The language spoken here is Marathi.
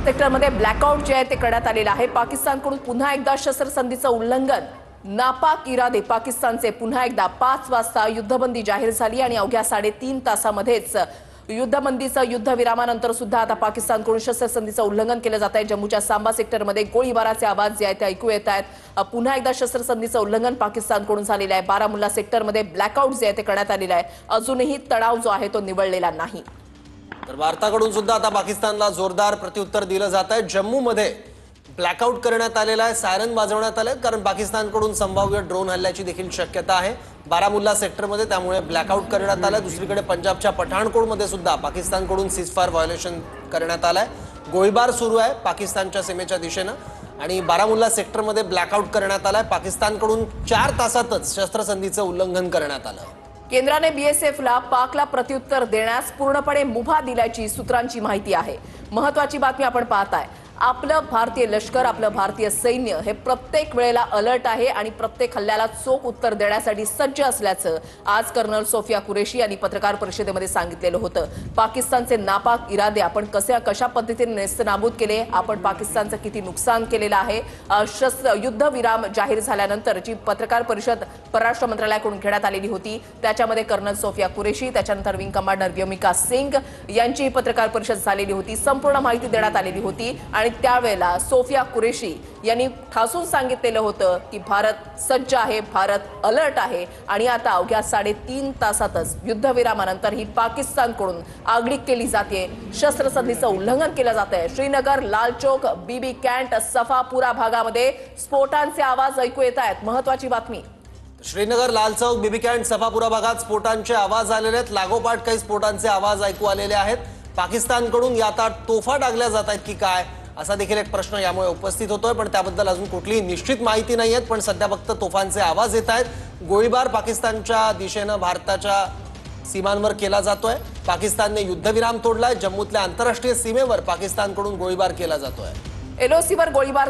सेक्टरमध्ये ब्लॅकआउट जे आहे ते करण्यात आलेलं आहे। पाकिस्तानकडून पुन्हा एकदा शस्त्रसंधीचं उल्लंघन। नापाक इरादे पाकिस्तानचे पुन्हा एकदा 5 वाजता युद्धबंदी जाहीर झाली आणि अवघ्या 3.5 तासामध्येच युद्धबंदीचं युद्धविरामानंतर सुद्धा आता पाकिस्तानकडून शस्त्रसंधीचं उल्लंघन केलं जात आहे। जम्मूच्या सांबा सेक्टरमध्ये गोळीबाराचे आवाज जे आहेत ते ऐकू येत आहेत। पुन्हा एकदा शस्त्रसंधीचं उल्लंघन पाकिस्तानकडून झालेलं आहे। बारामुल्ला सेक्टरमध्ये ब्लॅकआउट जे आहे ते करण्यात आलेलं आहे। अजूनही तणाव जो आहे तो निवळलेला नाही। तर भारताकडून सुद्धा आता पाकिस्तानला जोरदार प्रत्युत्तर दिलं जात आहे। जम्मूमध्ये ब्लॅकआउट करण्यात आलेला आहे, सायरन वाजवण्यात आले, कारण पाकिस्तानकडून संभाव्य ड्रोन हल्ल्याची देखील शक्यता आहे बारामुल्ला सेक्टरमध्ये, त्यामुळे ब्लॅकआउट करण्यात आलं। दुसरीकडे पंजाबच्या पठाणकोटमध्ये सुद्धा पाकिस्तानकडून सीजफायर व्हायोलेशन करण्यात आलंय। गोळीबार सुरू आहे पाकिस्तानच्या सीमेच्या दिशेनं आणि बारामुल्ला सेक्टरमध्ये ब्लॅकआउट करण्यात आलाय। पाकिस्तानकडून 4 तासातच शस्त्रसंधीचं उल्लंघन करण्यात आलं। केंद्राने बीएसएफला पाकला प्रत्युत्तर देण्यास पूर्णपणे मुभा दिल्याची सूत्रांची माहिती आहे। महत्त्वाची बातमी आपण पाहताय, आपलं भारतीय लष्कर, आपलं भारतीय सैन्य हे प्रत्येक वेळेला अलर्ट आहे आणि प्रत्येक हल्ल्याला चोख उत्तर देण्यासाठी सज्ज असल्याचं आज कर्नल सोफिया कुरेशी यांनी पत्रकार परिषदेमध्ये सांगितलेलं होतं। पाकिस्तानचे नापाक इरादे आपण कशा पद्धतीने नेस्तनाबूत केले, आपण पाकिस्तानचं किती नुकसान केलेलं आहे। युद्धविराम जाहीर झाल्यानंतर जी पत्रकार परिषद परराष्ट्र मंत्रालयाकडून घेण्यात आलेली होती त्याच्यामध्ये कर्नल सोफिया कुरेशी, त्याच्यानंतर विंग कमांडर व्योमिका सिंग यांची पत्रकार परिषद झालेली होती। संपूर्ण माहिती देण्यात आलेली होती आणि त्यावेळेला सोफिया कुरेशी यांनी ठासून सांगितलेलं होतं की भारत सज्ज आहे, भारत अलर्ट आहे आणि आता अवघ्या 3.5 तासातच युद्धविरामानंतर ही पाकिस्तानकडून आगळीक केली जाते, शस्त्रसंधीचं उल्लंघन केलं जात आहे। श्रीनगर, लाल चौक, बीबी कॅन्ट, सफापुरा भागामध्ये स्फोटांचे आवाज ऐकू येत आहेत। महत्त्वाची बातमी, श्रीनगर, लाल चौक, बीबी कॅन्ट, सफापुरा भागात स्फोटांचे आवाज आलेले आहेत। लागोपाठ काही स्फोटांचे आवाज ऐकू आलेले आहेत। पाकिस्तानकडून यात तोफा डागल्या जात आहेत की काय, असा देखील एक प्रश्न यामुळे उपस्थित होतोय, पण त्याबद्दल अजून कुठलीही निश्चित माहिती नाही आहे। पण सध्या फक्त तोफांचे आवाज येत आहेत। गोळीबार पाकिस्तानच्या दिशेनं भारताच्या सीमांवर केला जातोय। पाकिस्तानने युद्धविराम तोडलाय। जम्मूतल्या आंतरराष्ट्रीय सीमेवर पाकिस्तानकडून गोळीबार केला जातोय। एलओसीवर गोळीबार